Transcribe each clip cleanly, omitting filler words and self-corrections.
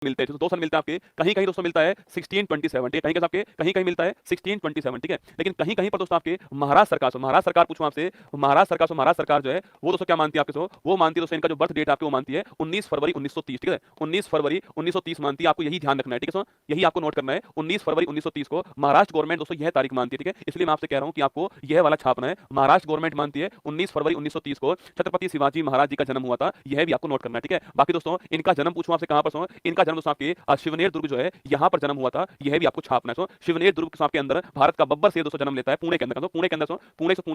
मिलते हैं, 2 सन मिलते हैं आपके, कहीं-कहीं दोस्तों मिलता है 1627, ठीक है, कहीं आपके कहीं-कहीं मिलता है 1627, ठीक है। लेकिन कहीं-कहीं पर दोस्तों आपके महाराज सरकार पूछूं आपसे, महाराज सरकार जो है वो दोस्तों क्या मानती है आपके, वो मानती है दोस्तों, इनका जो बर्थ डेट आपके वो मानती है 19 फरवरी 1930, ठीक है, 19 फरवरी 1930 मानती है। आपको यही ध्यान रखना है, ठीक है, यही आपको नोट करना है। 19 फरवरी 1930 को महाराष्ट्र गवर्नमेंट दोस्तों यह तारीख मानती है, ठीक है। इसलिए मैं आपसे कह रहा हूं कि आपको यह वाला छापना है। महाराष्ट्र गवर्नमेंट मानती है 19 फरवरी 1930 को छत्रपति शिवाजी महाराज जी का जन्म हुआ था, यह भी आपको नोट करना है, ठीक है। बाकी दोस्तों इनका जन्म पूछूं आपसे कहां पर, इनका जन्म दोस्तों आपके शिवनेर दुर्ग जो है यहां पर जन्म हुआ था, यह भी आपको छापना है। शिवनेर दुर्ग आपके अंदर भारत का बब्बर शेर दोस्तों जन्म लेता है, पुणे के अंदर, पुणे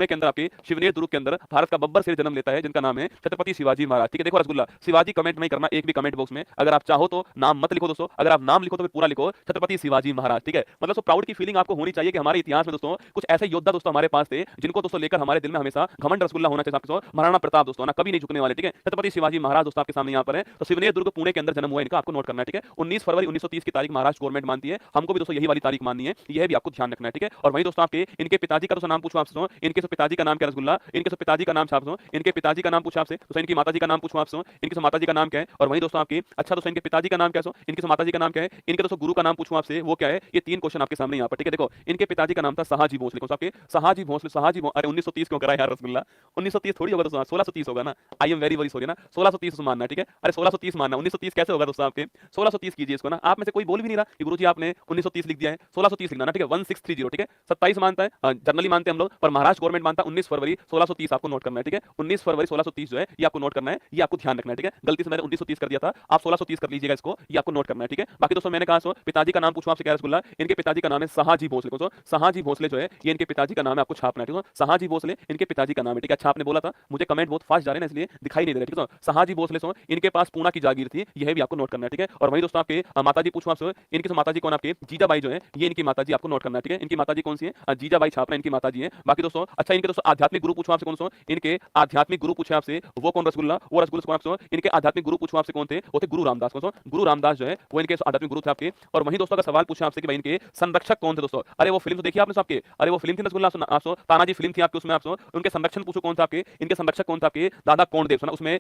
के अंदर आपके शिवनेर दुर्ग के अंदर भारत का बब्बर शेर जन्म लेता है, जिनका नाम है छत्रपति शिवाजी महाराज, ठीक है। देखो रसगुल्ला शिवाजी कमेंट नहीं करना एक भी कमेंट बॉक्स में, अगर आप चाहो तो नाम मत लिखो दोस्तों, अगर आप नाम लिखो तो फिर पूरा लिखो छत्रपति शिवाजी महाराज, ठीक है। मतलब सो प्राउड की फीलिंग आपको होनी चाहिए कि हमारे इतिहास में दोस्तों कुछ ऐसे योद्धा दोस्तों हमारे पास थे जिनको दोस्तों लेकर हमारे दिल में हमेशा घमंड रसगुल्ला होना चाहिए। महाराणा प्रताप दोस्तों ना कभी नहीं झुकने वाले, ठीक है। छत्रपति शिवाजी महाराज दोस्तों आपके सामने यहाँ पर है। तो शिवनेर दुर्ग पुणे के अंदर जन्म हुआ इनका, आपको नोट करना है, ठीक है। 19 फरवरी 1930 की तारीख महाराष्ट्र गवर्नमेंट मानती है, हमको भी दोस्तों यही वाली तारीख माननी है, यह भी आपको ध्यान रखना है, ठीक है। और वही दोस्तों आपके इनके पिताजी का दोस्तों नाम पूछो आपसे, इनके पिताजी का नाम क्या रसगुल्ला, इनके पिताजी का नाम छाप, इनके पिताजी का नाम पूछा आपसे, तो इनकी माताजी का नाम पूछो आपसे, इनकी माताजी का नाम क्या है। और वही दोस्तों आपके अच्छा दोस्तों इनके पिताजी का नाम क्या है, इनके माताजी का नाम क्या है, इनके दोस्तों गुरु का नाम पूछूं आपसे वो क्या है। ये 3 क्वेश्चन आपके सामने यहाँ पर, ठीक है। देखो इनके पिताजी का नाम था शाहजी भोसले, आपके शाहजी भोसले, अरे 1930 क्यों करा यार रसगुल्ला, 1930 थोड़ी होगा दोस्तों, 1630 होगा ना। I am very very sorry ना, 1630 मानना, ठीक है। अरे 1630 मानना, 1930 कैसे होगा दोस्तों आपके, 1630 कीजिए इसको ना। आप में से कोई बोल भी नहीं रहा कि गुरुजी आपने 1930 लिख दिया है, 1630 लिखना ना, ठीक है। 1630, ठीक है। 27 मानता है जनरली मानते हैं हम लोग, पर महाराष्ट्र गवर्नमेंट मानता है 19 फरवरी 1630, आपको नोट करना है, ठीक है। 19 फरवरी 1630 जो है ये आपको नोट करना है, ये आपको ध्यान रखना है, ठीक है। गलती से मैंने 1930 कर दिया था, आप 1630 कर लीजिएगा इसको, ये आपको नोट करना है, ठीक है। बाकी दोस्तों मैंने कहा पिताजी का नाम पूछूं आपसे क्या रसगुल्ला, इनके पिताजी का नाम है शाहजी भोसले, शाहजी भोसले जो है ये इनके पिताजी का नाम है, आपको छापना है, ठीक है। शाहजी भोसले इनके पिताजी का नाम है, ठीक है। अच्छा आपने बोला था, मुझे कमेंट बहुत फास्ट जा रहे हैं इसलिए दिखाई नहीं दे रहे, ठीक है। शाहजी भोसले इनके पास पूना की जागीर थी, यह भी आपको नोट करना है, ठीक है। और वही दोस्तों आपके माताजी पूछूं आपसे, इनकी माताजी कौन, आपके जीजाबाई जो है ये इनकी माताजी, आपको नोट करना है, ठीक है। इनकी माताजी कौन सी है, जीजाबाई छापना इनकी माताजी है। बाकी दोस्तों अच्छा इनके दोस्तों आध्यात्मिक गुरु पूछूं आपसे कौन, इनके आध्यात्मिक गुरु पूछे आपसे वो कौन रसगुल्ला, वो रसगुल्ला कौन आपसे, इनके आध्यात्मिक गुरु पूछूं आपसे कौन थे, वो थे गुरु रामदास, गुरु रामदास जो है वो इनके आध्यात्मिक गुरु थे आपके। और वही दोस्तों का सवाल पूछा आपसे कि भाई इनके संरक्षक कौन थे दोस्तों, अरे वो फिल्म तो देखिए आपने आपके, अरे वो फिल्म थी रसगुल्ला आप तानाजी फिल्म थी आपके, उसमें आप उनके संरक्षण पूछो कौन था आपके, इनके संरक्षक कौन था आपके, दादा कौंडदेव सुना, उसमें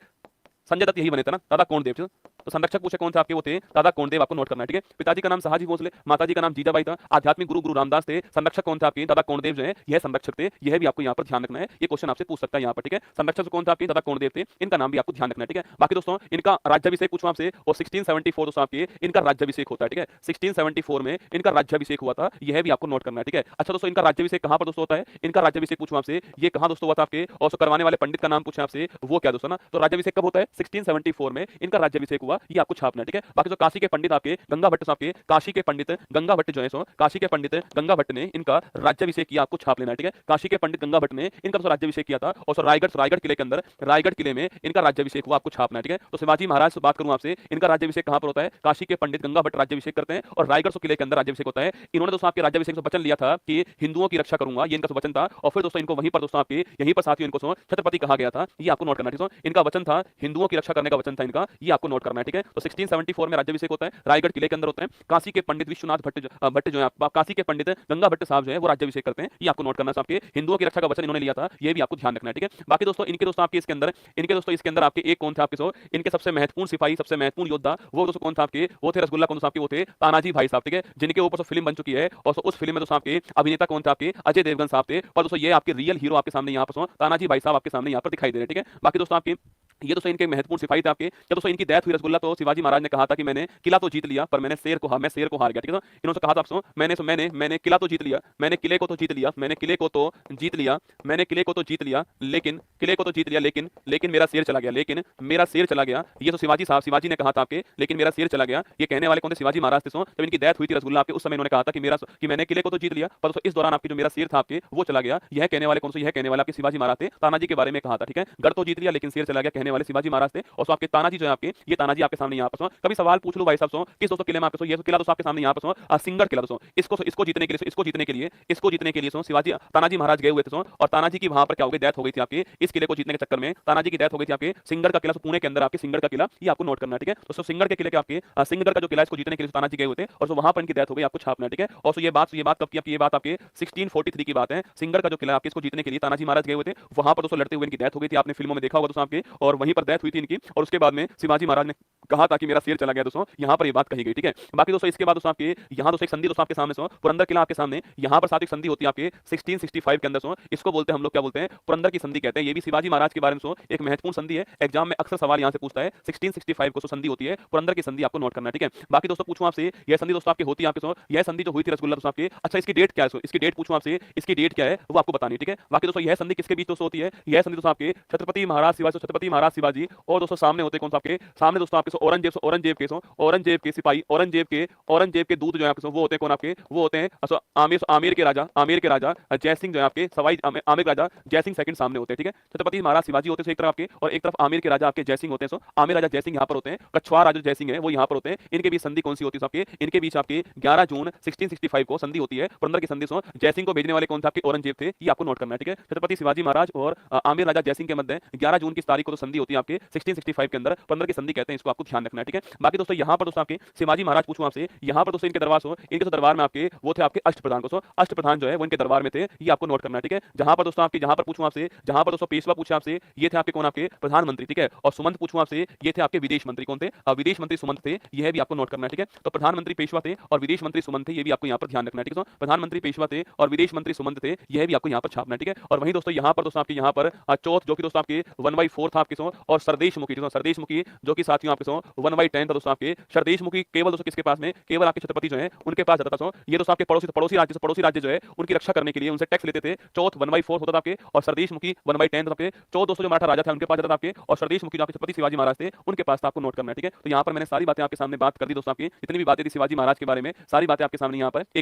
संजय दत्त यही बने थे ना, दादा कौंडदेव। तो संरक्षक पूछे कौन थे आपके, वो थे दादा कौंडदेव, आपको नोट करना है, ठीक है। पिताजी का नाम शाहजी भोसले, माताजी का नाम जीजाबाई था, आध्यात्मिक गुरु गुरु रामदास थे, संरक्षक कौन था आपके, दादा कौंडदेव जो है यह संरक्षक थे, यह भी आपको यहाँ पर ध्यान रखना है। ये क्वेश्चन आपसे पूछ सकता है यहाँ पर, ठीक है। संरक्षक कौन था आपके, दादा कौंडदेव थे, इनका नाम भी आपको ध्यान रखना है, ठीक है। बाकी दोस्तों इनका राज्याभिषेक पूछूं आपसे, और 1674 दोस्तों आपके इनका राज्याभिषेक होता है, ठीक है। 1674 में इनका राज्याभिषेक हुआ था, यह भी आपको नोट करना है, ठीक है। अच्छा दोस्तों इनका राज्याभिषेक कहां पर दोस्तों होता है, इनका राज्याभिषेक पूछूं आपसे ये कहां दोस्तों हुआ था आपके, और करवाने वाले पंडित का नाम पूछे आपसे वो क्या दोस्तों ना। तो राज्याभिषेक कब होता है, 1674 में इनका राज्याभिषेक हुआ, ये आपको छापना है, ठीक है। बाकी जो काशी के पंडित आपके गंगा भट्ट आपके, काशी के पंडित गंगा भट्ट जो है काशी के पंडित गंगा भट्ट ने इनका राज्याभिषेक किया, आपको छाप लेना है, ठीक है। काशी के पंडित गंगा भट्ट ने इनका राज्याभिषेक किया था, और रायगढ़ किले के अंदर, रायगढ़ किले में इनका राज्याभिषेक हुआ, आपको छापना है, ठीक है। तो शिवाजी महाराज से बात करूं आपसे, इनका राज्याभिषेक कहां पर होता है, काशी के पंडित गंगा भट्ट राज्याभिषेक करते हैं, और रायगढ़ किले के अंदर राज्याभिषेक होता है। इन्होंने दोस्तों आपके राज्याभिषेक से वचन लिया था कि हिंदुओं की रक्षा करूंगा, ये इनका वचन था। और फिर दोस्तों इनको वहीं पर दोस्तों आपके यहीं पर साथियों इनको छत्रपति कहा गया था, ये आपको नोट करना है, ठीक है। इनका वचन था, हिंदुओं की रक्षा करने का वचन था इनका, ये आपको नोट करना है, ठीक है। तो 1674 में राज्याभिषेक होता है, रायगढ़ किले के अंदर होता है। काशी के पंडित विश्वनाथ भट्ट जो है, काशी के पंडित गंगा भट्ट साहब जो है वो राज्याभिषेक करते हैं, ये आपको नोट करना है। आपके हिंदुओं की रक्षा का वचन इन्होंने लिया था, ये भी आपको ध्यान रखना है, ठीक है। बाकी दोस्तों इनके दोस्तों आपके इसके अंदर आपके एक कौन था आपके, इनके सबसे महत्वपूर्ण सिपाही, सबसे महत्वपूर्ण योद्धा वो दोस्तों कौन था आपके, वो थे रसगुल्ला कौन था आपके, वो थे तानाजी भाई साहब, ठीक है। जिनके ऊपर फिल्म बन चुकी है, और उस फिल्म में दोस्तों आपके अभिनेता कौन था आपके, अजय देवगन साहब थे। और दोस्तों ये आपके रियल हीरो आपके सामने यहाँ पर तानाजी भाई साहब आपके सामने यहाँ पर दिखाई दे रहे हैं, ठीक है। बाकी दोस्तों आपके ये दोस्तों इनके महत्वपूर्ण सिपाही थे आपके। जब दोस्तों इनकी डेथ हुई रसगुल्ला, तो शिवाजी महाराज ने कहा था कि मैंने किला तो जीत लिया पर मैं शेर को हार गया, ठीक है। इन्होंने कहा था आपसे, मैंने किला तो जीत लिया, मैंने किले को तो जीत लिया, मैंने किले को तो जीत लिया, मैंने किले को तो जीत लिया, लेकिन किले को तो जीत लिया, लेकिन मेरा शेर चला गया, लेकिन मेरा शेर चला गया। ये तो शिवाजी ने कहा था आपके, लेकिन मेरा शेर चला गया। ये कहने वाले कौन थे, शिवाजी महाराज थे। जब इनकी डेथ हुई थी रसगुल्ला आपके, उस समय इन्होंने कहा था कि मैंने किले को तो जीत लिया, पर इस दौरान आपके जो मेरा शेर था आपके वो चला गया। यह कहने वाले कौन से, यह कहने वाले आपके शिवाजी महाराज थे। तानाजी के बारे में कहा था, ठीक है। गढ़ तो जीत लिया लेकिन शेर चला गया, कहने वाले शिवाजी महाराज थे। और आपके तानाजी जो है आपके, ये तानाजी आपके सामने यहाँ पर कभी सवाल पूछ लो भाई साहब किस दोस्तों किले में आपके ये किला दोस्तों आपके सामने यहाँ पर सिंगड़ किला दोस्तों, इसको जीतने के लिए शिवाजी तानाजी महाराज गए हुए थे। और तानाजी की वहां पर क्या हो गई, डेथ हो गई थी आपके। इस किले को जीतने के चक्कर में तानाजी की डेथ हो गई थी आपके। सिंगड़ का किला पुणे के अंदर आपके, सिंगड़ का किला, ये आपको नोट करना है, ठीक है। दोस्तों सिंगड़ के किले के आपके, सिंगड़ का जो किला इसको जीतने के लिए तानाजी गए हुए थे, और वहां पर इनकी डेथ हो गई, आपको छापना है, ठीक है। और ये बात कब की आपकी, ये बात आपके 1643 की बात है। सिंगड़ का जो किला आपके इसको जीतने के लिए तानाजी महाराज गए हुए थे, वहां पर दोस्तों लड़ते हुए इनकी डेथ हो गई थी, आपने फिल्मों में देखा होगा दोस्तों आपके। और वहीं पर डेथ हुई हुई थी इनकी और उसके बाद में शिवाजी महाराज ने कहा था कि मेरा शेर चला गया दोस्तों, यहाँ पर ये बात कही गई, ठीक है। बाकी दोस्तों इसके बाद दोस्तों आपके यहाँ दोस्तों एक संधि दोस्तों आपके सामने सो पुरंदर किला आपके सामने, यहाँ पर साथ एक संधि होती है आपके 1665 के अंदर सो, इसको बोलते हैं हम लोग क्या बोलते हैं, पुरंदर की संधि कहते हैं। ये भी शिवाजी महाराज के बारे में सो एक महत्वपूर्ण संधि है, एग्जाम में अक्सर सवाल यहाँ से पूछता है। 1665 को सो संधि होती है, पुरंदर की संधि आपको नोट करना है, ठीक है। बाकी दोस्तों पूछूं आपसे, यह संधि दोस्तों आपकी होती है आपके सो, यह संधि जो हुई थी रसगुल्ला दोस्तों आपके, अच्छा इसकी डेट क्या है, इसकी डेट पूछूं आपसे, इसकी डेट क्या है वो आपको बतानी, ठीक है। बाकी दोस्तों यह संधि किसके बीच दोस्तों होती है, यह संधि दोस्तों आपके छत्रपति महाराज शिवाजी, छत्रपति महाराज शिवाजी और दोस्तों सामने होते कौन सा आपके सामने दोस्तों आपके औरंगजेब के सिपाही, औरंगजेब के दूत जो है आपके वो होते हैं कौन आपके, वो होते हैं आमेर के राजा जय सिंह जो है आपके, सवाई आमेर के राजा जय सिंह सेकंड सामने होते हैं, ठीक है। छत्रपति महाराज शिवाजी होते हैं एक तरफ आपके और एक तरफ आमेर के राजा आपके जय सिंह होते हैं। आमेर राजा जय सिंह यहाँ पर होते हैं, कछवाड़ राजा जय सिंह है वो यहाँ पर होते हैं। इनके बीच संधि कौन सी होती है आपके, इनके बीच आपके 11 जून 1665 को संधि होती है, पुरंदर की संधि। जय सिंह को भेजने वाले कौन सा आपके औरंगजेब थे, ये आपको नोट करना है, ठीक है। छत्रपति शिवाजी महाराज और आमेर राजा जय सिंह के मध्य 11 जून की तारीख को तो संधि होती है आपके 1665 के अंदर, पुरंदर की संधि कहते हैं, इसको आपको ध्यान रखना है, ठीक है। बाकी दोस्तों यहाँ पर दोस्तों आपके शिवाजी महाराज पूछूं आपसे, यहाँ पर दोस्तों इनके दरबार इनके दरबार में आपके वो थे आपके अष्टप्रधान को, अष्टप्रधान जो है वो इनके दरबार में थे, ये आपको नोट करना है, ठीक है। जहां पर दोस्तों आपके जहां पर पूछूं आपसे, जहां पर दोस्तों पेशवा पूछे आपसे, ये थे आपके कौन आपके प्रधानमंत्री, ठीक है। और सुमंत पूछूं आपसे, ये थे आपके विदेश मंत्री कौन थे, विदेश मंत्री सुमंत थे, यह भी आपको नोट करना है, ठीक है। तो प्रधानमंत्री पेशवा थे और विदेश मंत्री सुमंत थे, ये भी आपको यहाँ पर ध्यान रखना है, ठीक है। प्रधानमंत्री पेशवा थे और विदेश मंत्री सुमंत थे, यह भी आपको यहाँ पर छापना है, ठीक है। और वहीं दोस्तों यहाँ पर दोस्तों आपके यहाँ पर चौथ जो कि दोस्तों आपके 1/4 था आपके और सरदेशमुखी जो कि साथियों आपके 1/10 था दोस्तों आपके। सरदेशमुखी केवल दोस्तों किसके पास में, केवल आपके छत्रपति जो है उनके पास जाता था। ये दोस्तों आपके पड़ोसी राज्य जो है उनकी रक्षा करने के लिए उनसे टैक्स लेते थे। चौथ 1/4 होता था आपके और सरदेशमुखी 1/10 था आपके। चौथ दोस्तों जो मराठा राजा था उनके पास जाता था आपके और सरदेशमुखी जो आपके छत्रपति शिवाजी महाराज थे उनके पास था, आपको नोट करना है, ठीक है। तो यहाँ पर मैंने सारी बातें आपके सामने बात कर दी दोस्तों, आपकी जितनी भी बातें थी शिवाजी महाराज के बारे में सारी बातें आपके सामने यहाँ पर एक